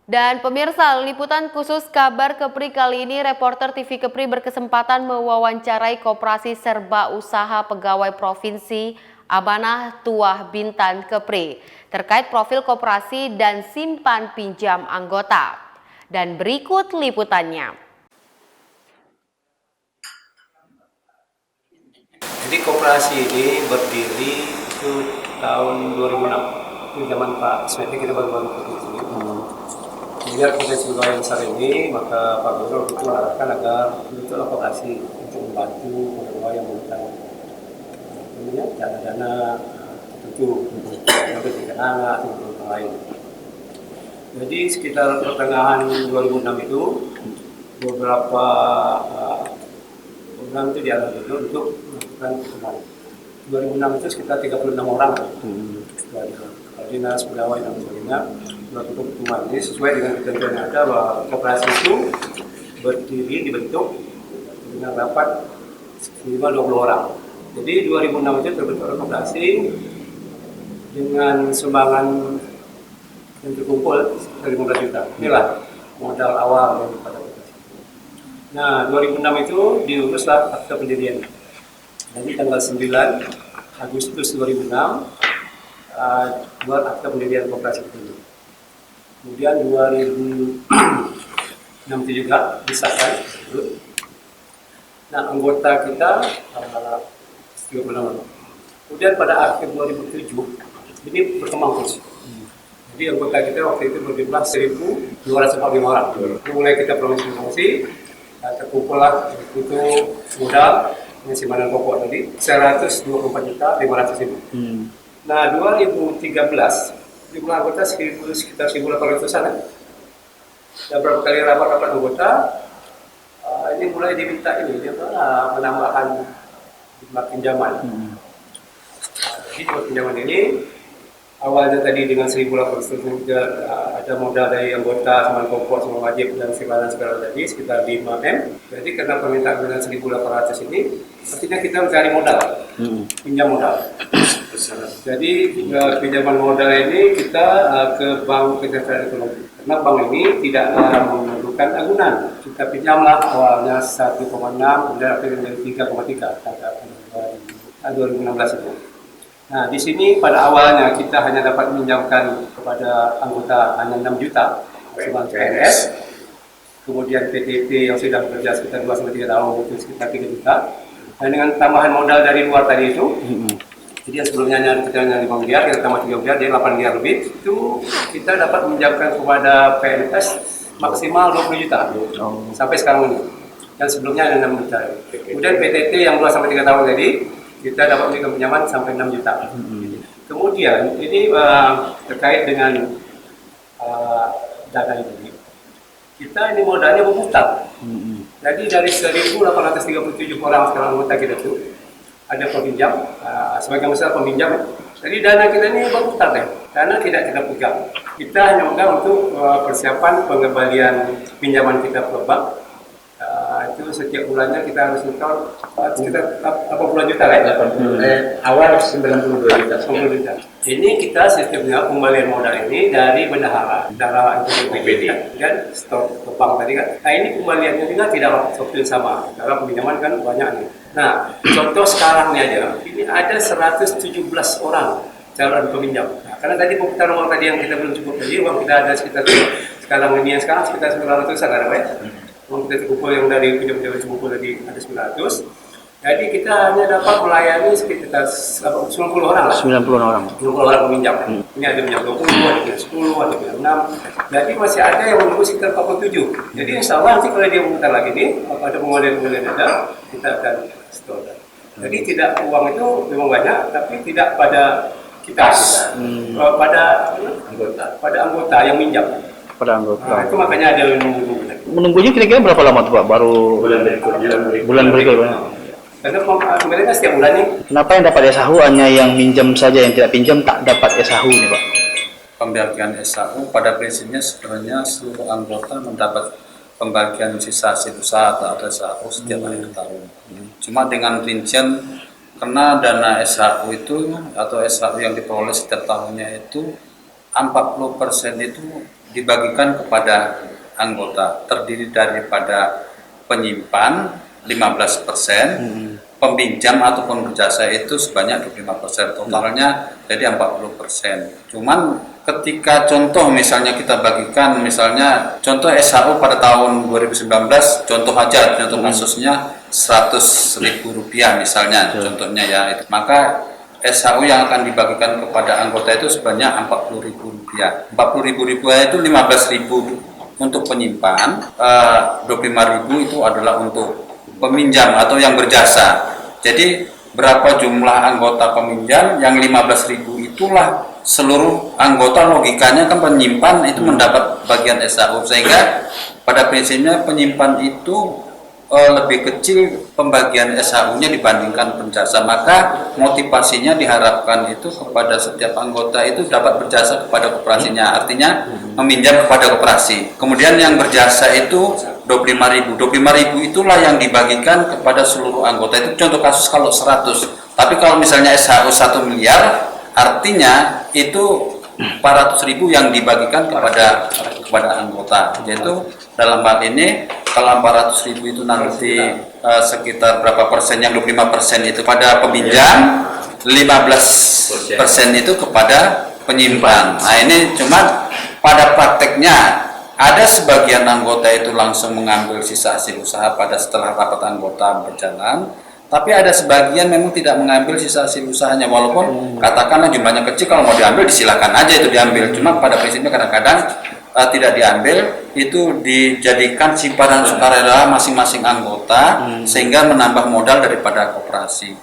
Dan pemirsa, liputan khusus kabar Kepri kali ini, reporter TV Kepri berkesempatan mewawancarai Koperasi Serba Usaha Pegawai Provinsi Amanah Tuah Bintan Kepri terkait profil koperasi dan simpan pinjam anggota. Dan berikut liputannya. Jadi koperasi ini berdiri itu tahun 2006, itu zaman Pak Sweti kita baru-baru ke sini. Melihat potensi pegawai yang besar ini, maka Pak Gubernur itu mengarahkan agar bentuklah koperasi untuk membantu pegawai yang membutuhkan dana-dana tertentu untuk pendidikan anak atau yang lain. Jadi sekitar pertengahan 2006 itu beberapa program itu diarahkan dulu untuk melakukan kembali. 2006 itu sekitar 36 orang dari kepala dinas, pegawai dan sebagainya melakukan pertemuan. Ini sesuai dengan ketentuan yang ada bahwa koperasi itu berdiri dibentuk dengan rapat minimal 20 orang. Jadi 2006 itu terbentuk koperasi dengan sumbangan yang terkumpul dari 15 juta. Inilah modal awal daripada koperasi. Nah, 2006 itu diuruslah akta pendirian. Jadi tanggal 9 Agustus 2006 buat akta pendirian koperasi itu. Kemudian 2006 itu juga disahkan. Nah, anggota kita 36 orang. Kemudian pada akhir 2007 ini berkembang terus. Jadi anggota kita waktu itu berjumlah 1.245 orang. Mulai kita promosi, terkumpullah itu modal simpanan pokok tadi 124.500.000. Nah, 2013 jumlah anggota sekitar 1.800-an kan? Dan beberapa kali rapat anggota ini mulai diminta ini penambahan jumlah pinjaman. Jadi jumlah pinjaman ini awalnya tadi dengan 1.800 juga ada modal dari anggota, sama pokok, sama wajib dan simpanan segala tadi sekitar 5M. Jadi karena permintaan dengan 1.800 ini, artinya kita mencari modal, pinjam modal. Jadi pinjaman modal ini kita ke Bank Kesejahteraan Ekonomi. Karena bank ini tidak memerlukan agunan. Kita pinjamlah awalnya 1,6, kemudian akhirnya menjadi 3,3 tahun 2016 itu. Nah, di sini pada awalnya kita hanya dapat meminjamkan kepada anggota hanya 6 juta maksimal PNS. Kemudian PTT yang sudah bekerja sekitar 2-3 tahun itu sekitar 3 juta. Dan dengan tambahan modal dari luar tadi itu, jadi yang sebelumnya kita hanya 5 miliar, kita tambah 3 miliar, jadi 8 miliar lebih. Itu kita dapat meminjamkan kepada PNS maksimal 20 juta sampai sekarang ini. Dan sebelumnya ada 6 juta. Kemudian PTT yang 2-3 tahun tadi, kita dapat memberikan pinjaman sampai 6 juta. Kemudian ini terkait dengan dana ini. Kita ini modalnya memutar. Jadi dari 1.837 orang sekarang anggota kita itu ada peminjam, sebagian besar peminjam. Jadi dana kita ini berputar deh. Dana tidak kita pegang. Kita hanya pegang untuk persiapan pengembalian pinjaman kita ke bank. Itu setiap bulannya kita harus nyetor sekitar 80 juta kan? Awal 92 juta. 90 juta. Ini kita sistemnya pembalian modal ini dari bendahara untuk PPD dan stok ke bank tadi kan. Nah, ini pembaliannya juga tidak waktu yang sama karena peminjaman kan banyak nih. Nah, contoh sekarang ini aja, ini ada 117 orang calon peminjam. Nah, karena tadi pemutar uang tadi yang kita belum cukup tadi, uang kita ada sekitar sekarang ini yang sekarang sekitar 900-an ada ya. Uang kita terkumpul yang dari pinjam-pinjam terkumpul tadi ada 900. Jadi kita hanya dapat melayani sekitar 90 orang lah. 90 orang. 90 orang peminjam. Ini ada yang 20, ada yang 10, ada yang 6. Jadi masih ada yang menunggu sekitar 47. Jadi insya Allah nanti kalau dia memutar lagi nih, ada pengembalian ada, kita akan store. Jadi tidak uang itu memang banyak, tapi tidak pada kita, pada anggota yang minjam. Pada anggota. Nah, itu makanya ada yang menunggu. Menunggunya kira-kira berapa lama tuh Pak? Baru bulan berikutnya. Karena kemarin setiap bulan nih. Kenapa yang dapat SAHU hanya yang minjam saja, yang tidak pinjam tak dapat SAHU nih Pak? Pembagian SAHU pada prinsipnya sebenarnya seluruh anggota mendapat pembagian sisa hasil usaha atau SAHU setiap akhir tahun. Cuma dengan rincian karena dana SAHU itu atau SAHU yang diperoleh setiap tahunnya itu 40% itu dibagikan kepada anggota, terdiri daripada penyimpan 15%, peminjam ataupun berjasa itu sebanyak 25%, totalnya jadi 40%. Cuman ketika contoh misalnya kita bagikan, misalnya contoh SHU pada tahun 2019, contoh aja, contoh kasusnya Rp100.000 misalnya, contohnya ya, itu. Maka SHU yang akan dibagikan kepada anggota itu sebanyak Rp40.000. Rp40.000 itu 15.000 untuk penyimpan, 25.000 itu adalah untuk peminjam atau yang berjasa. Jadi berapa jumlah anggota peminjam, yang 15.000 itulah seluruh anggota, logikanya kan penyimpan itu mendapat bagian SHU, sehingga pada prinsipnya penyimpan itu lebih kecil pembagian SHU-nya dibandingkan penjasa. Maka motivasinya diharapkan itu kepada setiap anggota itu dapat berjasa kepada koperasinya, artinya meminjam kepada koperasi. Kemudian yang berjasa itu 25.000 itulah yang dibagikan kepada seluruh anggota. Itu contoh kasus kalau 100. Tapi kalau misalnya SHU 1 miliar, artinya itu 400.000 yang dibagikan kepada anggota. Yaitu dalam hal ini kalau 400.000 itu nanti sekitar berapa persen, yang 25% itu pada peminjam, 15% itu kepada penyimpan. Nah ini cuma pada prakteknya ada sebagian anggota itu langsung mengambil sisa hasil usaha pada setelah rapat anggota berjalan, tapi ada sebagian memang tidak mengambil sisa hasil usahanya, walaupun katakanlah jumlahnya kecil, kalau mau diambil disilakan aja itu diambil. Cuma pada prinsipnya kadang-kadang tidak diambil, itu dijadikan simpanan sukarela masing-masing anggota, sehingga menambah modal daripada koperasi.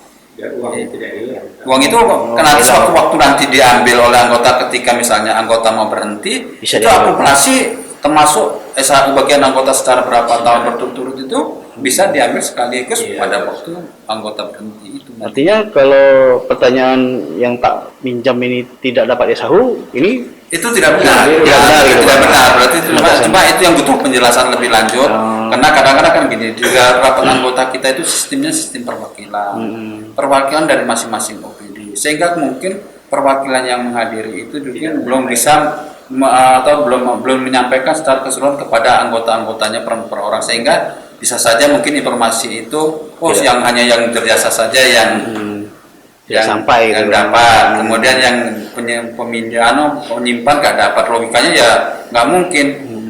Uang itu kenapa sewaktu-waktu nanti diambil oleh anggota, ketika misalnya anggota mau berhenti, bisa itu akumulasi termasuk SHU bagian anggota secara berapa tahun berturut-turut itu bisa diambil sekaligus pada waktu anggota berhenti itu. Artinya kalau pertanyaan yang tak minjam ini tidak dapat SHU, ini itu tidak benar, tidak benar. Berarti cuma itu yang butuh penjelasan lebih lanjut. Karena kadang-kadang kan gini, juga rapat anggota kita itu sistemnya sistem perwakilan, perwakilan dari masing-masing OPD, sehingga mungkin perwakilan yang menghadiri itu juga belum bisa atau belum menyampaikan secara keseluruhan kepada anggota-anggotanya per orang, sehingga bisa saja mungkin informasi itu yang hanya yang berjasa saja yang sampai yang dapat, kemudian yang penyimpan nggak dapat. Logikanya ya nggak mungkin.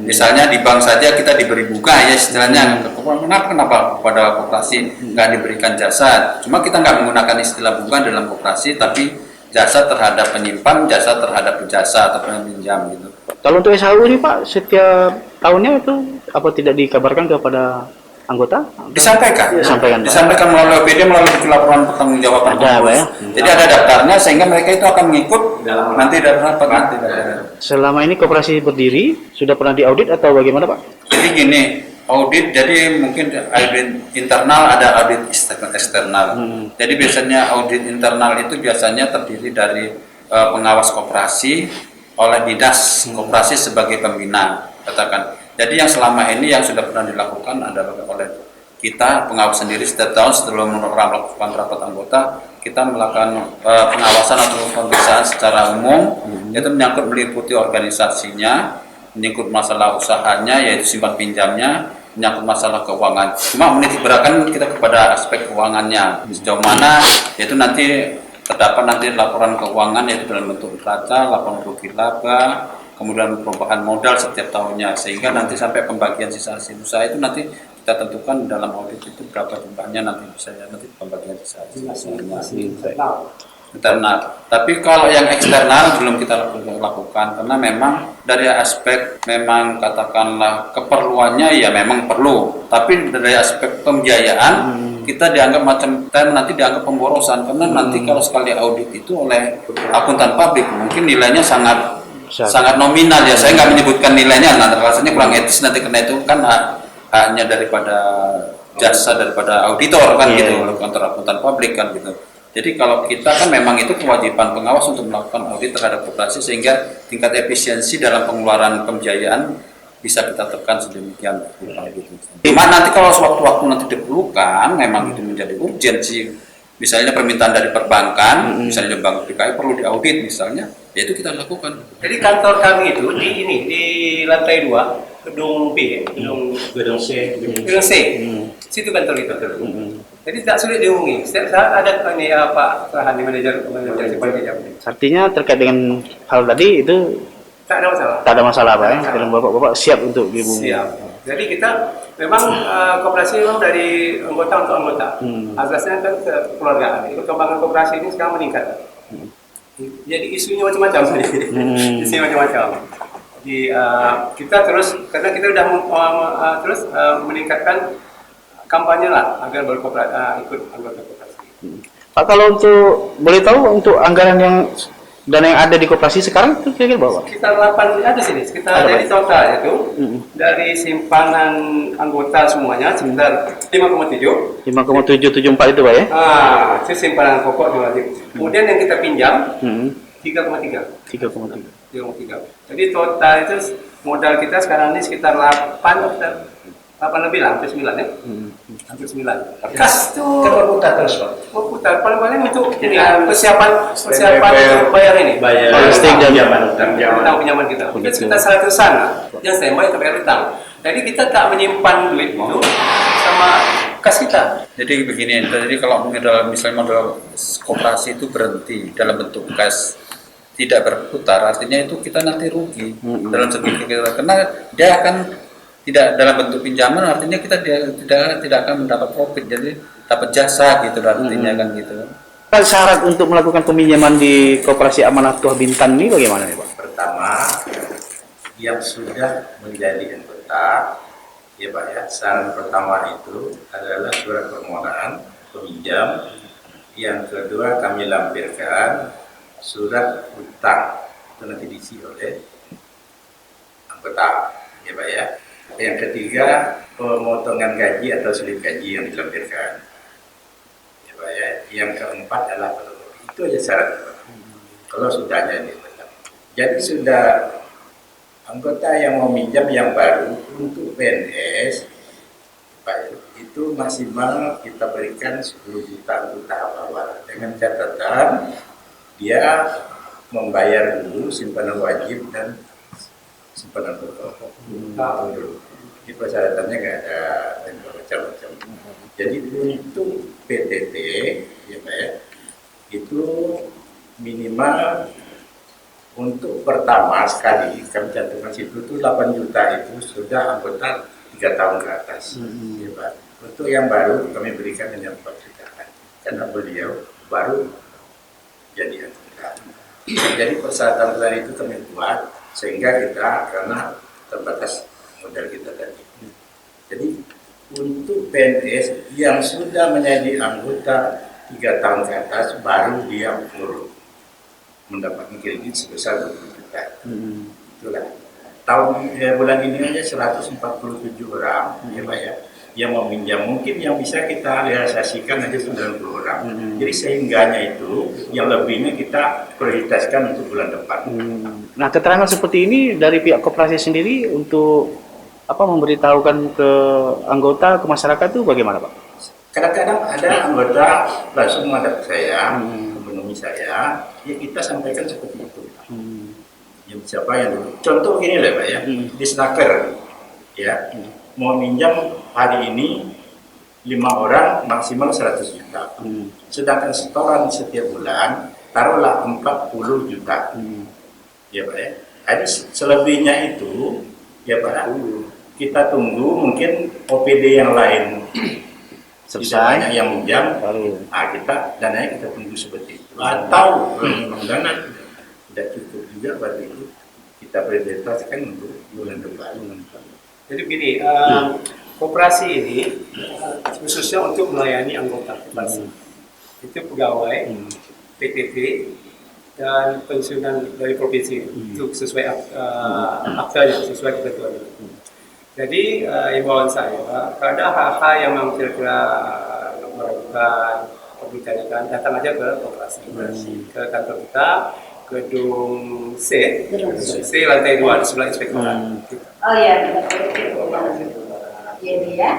Misalnya di bank saja kita diberi bunga ya istilahnya, kenapa pada koperasi nggak diberikan jasa? Cuma kita nggak menggunakan istilah bunga dalam koperasi, tapi jasa terhadap penyimpan, jasa terhadap berjasa atau peminjam gitu. Kalau untuk SHU ini Pak, setiap tahunnya itu apa tidak dikabarkan kepada anggota? Disampaikan melalui OPD, melalui buku laporan pertanggungjawaban. Jadi ada daftarnya, sehingga mereka itu akan mengikut nanti dari rapat nanti. Selama ini koperasi berdiri sudah pernah diaudit atau bagaimana Pak? Jadi gini, audit, jadi mungkin audit internal, ada audit eksternal. Jadi biasanya audit internal itu biasanya terdiri dari pengawas koperasi oleh dinas koperasi sebagai pembina, katakan. Jadi yang selama ini yang sudah pernah dilakukan adalah oleh kita pengawas sendiri. Setiap tahun setelah melakukan rapat anggota, kita melakukan pengawasan atau pemeriksaan secara umum, yaitu meliputi organisasinya, menyangkut masalah usahanya yaitu simpan pinjamnya, menyangkut masalah keuangan. Cuma menitikberatkan kita kepada aspek keuangannya sejauh mana, yaitu nanti terdapat nanti laporan keuangan yaitu dalam bentuk neraca, laporan rugi laba, kemudian perubahan modal setiap tahunnya, sehingga nanti sampai pembagian sisa hasil usaha itu nanti kita tentukan dalam audit itu berapa jumlahnya, nanti bisa ya nanti pembagian sisa hasil usahanya internal. Tapi kalau yang eksternal belum kita lakukan, karena memang dari aspek memang katakanlah keperluannya ya memang perlu, tapi dari aspek pembiayaan kita dianggap macam nanti dianggap pemborosan, karena nanti kalau sekali audit itu oleh akuntan publik mungkin nilainya sangat nominal ya. Saya nggak menyebutkan nilainya, rasanya kurang etis nanti, karena itu kan haknya daripada jasa daripada auditor kan gitu, kantor akuntan publik kan gitu. Jadi kalau kita kan memang itu kewajiban pengawas untuk melakukan audit terhadap koperasi, sehingga tingkat efisiensi dalam pengeluaran pembiayaan bisa kita tekan sedemikian rupa gitu. Cuma nanti kalau sewaktu-waktu nanti diperlukan, memang itu menjadi urgensi misalnya permintaan dari perbankan, misalnya Bank DKI perlu diaudit misalnya, ya itu kita lakukan. Jadi kantor kami itu di lantai 2, gedung B, gedung C. Situ kantor itu. Jadi tidak sulit dihubungi. Setiap saat ada Pak Rahani manajer panitia. Artinya terkait dengan hal tadi itu Tak ada masalah. tak ada masalah Pak ya. Dan Bapak siap untuk dihubungi. Siap. Jadi kita memang koperasi memang dari anggota untuk anggota. Asasnya kan kekeluargaan. Perkembangan koperasi ini sekarang meningkat. Jadi isunya macam-macam. Isunya macam-macam. Jadi kita terus karena kita sudah terus meningkatkan kampanye lah agar ikut anggota koperasi. Pak, kalau untuk boleh tahu untuk anggaran yang dana yang ada di koperasi sekarang itu kira-kira berapa? Sekitar 8 ada sini. Sekitar dari total itu dari simpanan anggota semuanya sekitar 5,7. 5,774 itu Pak ya? Itu simpanan pokok wajib. Kemudian yang kita pinjam 3,3. 3,3. Jadi total itu modal kita sekarang ini sekitar 8 lebih lah, hampir 9 ya. Hampir 9. Kas tuh berputar terus Pak. Berputar paling-paling untuk ini persiapan untuk bayar ini. Bayar pinjaman kita. Kita sekitar 100-an lah. Yang standby itu bayar utang. Jadi kita tak menyimpan duit itu sama kas kita. Jadi begini, jadi kalau misalnya modal koperasi itu berhenti dalam bentuk kas tidak berputar, artinya itu kita nanti rugi dalam segi kita, karena dia akan tidak dalam bentuk pinjaman, artinya kita tidak akan mendapat profit, jadi dapat jasa gitu artinya kan gitu. Pak, syarat untuk melakukan peminjaman di Koperasi Amanah Tuah Bintan ini bagaimana nih Pak? Pertama, yang sudah menjadi anggota, ya Pak ya, syarat pertama itu adalah surat permohonan peminjam. Yang kedua kami lampirkan surat utang itu nanti diisi oleh anggota, ya Pak ya. Yang ketiga, pemotongan gaji atau slip gaji yang dilampirkan, ya Pak ya. Yang keempat adalah fotokopi. Itu aja syarat. Kalau sudahnya ini, jadi sudah anggota yang mau minjam yang baru untuk PNS, Pak, itu maksimal kita berikan 10 juta untuk tahap awal dengan catatan dia membayar dulu simpanan wajib dan simpanan pokok. Di persyaratannya nggak ada macam-macam. Jadi untuk PTT, ya Pak ya, itu minimal untuk pertama sekali kami cantumkan situ itu 8 juta itu sudah anggota 3 tahun ke atas. Ya Pak. Untuk yang baru kami berikan hanya 4 juta karena beliau baru jadi anggota. Jadi persyaratan itu kami buat sehingga kita karena terbatas modal kita tadi. Jadi untuk PNS yang sudah menjadi anggota 3 tahun ke atas baru dia full mendapatkan kredit sebesar 20 juta. Itulah. Bulan ini aja 147 orang, ya Pak ya, yang meminjam. Mungkin yang bisa kita realisasikan aja 90 orang. Jadi sehingganya itu yang lebihnya kita prioritaskan untuk bulan depan. Nah, keterangan seperti ini dari pihak koperasi sendiri untuk memberitahukan ke anggota, ke masyarakat itu bagaimana Pak? Kadang-kadang ada anggota langsung menghadap saya, menemui saya, ya kita sampaikan seperti itu. Ya, siapa yang dulu? Contoh gini lah Pak ya, di Snaker, ya, mau minjam hari ini 5 orang maksimal 100 juta. Sedangkan setoran setiap bulan taruhlah 40 juta. Ya Pak ya. Jadi selebihnya itu, ya Pak, kita tunggu mungkin OPD yang lain selesai yang minjam, kita dananya kita tunggu seperti itu. Atau memang dana tidak cukup juga berarti itu kita prioritaskan untuk bulan depan. Jadi begini, koperasi ini khususnya untuk melayani anggota koperasi. Itu pegawai, PTT, dan pensiunan dari provinsi itu sesuai aktanya, sesuai ketentuannya. Jadi imbauan saya, kalau ada hal-hal yang memang kira-kira meragukan, ditanyakan, datang aja ke koperasi, ke kantor kita, gedung C lantai 2 di sebelah inspektorat. Oh iya, jadi ya.